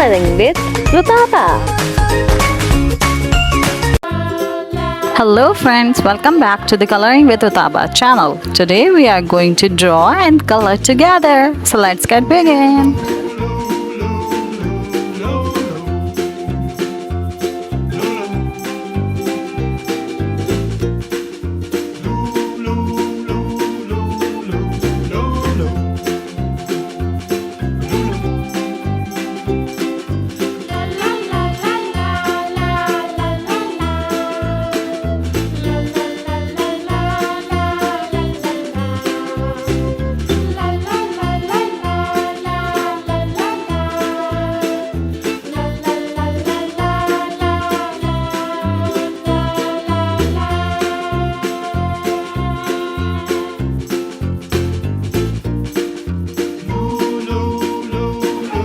Coloring with Rutaba. Hello friends, welcome back to the Coloring with Rutaba channel. Today we are going to draw and color together. So let's get begin.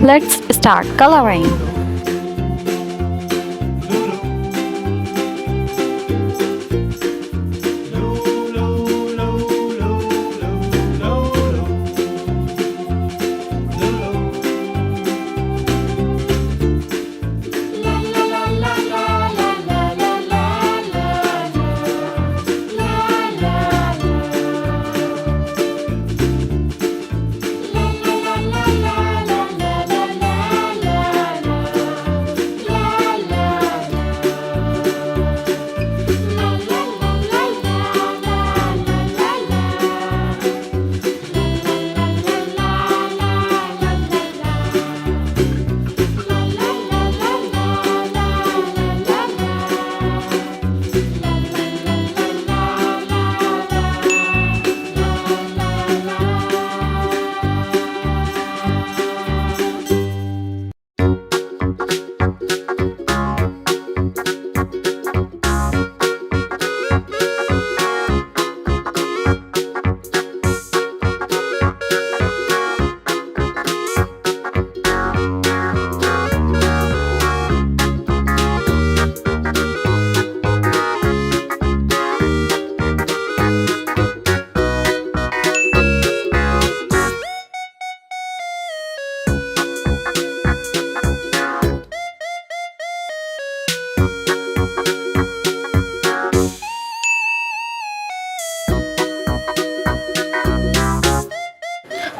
Let's start coloring.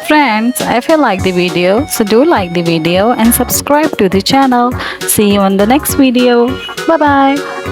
Friends, if you like the video, so do like the video and subscribe to the channel. See you on the next video. Bye bye.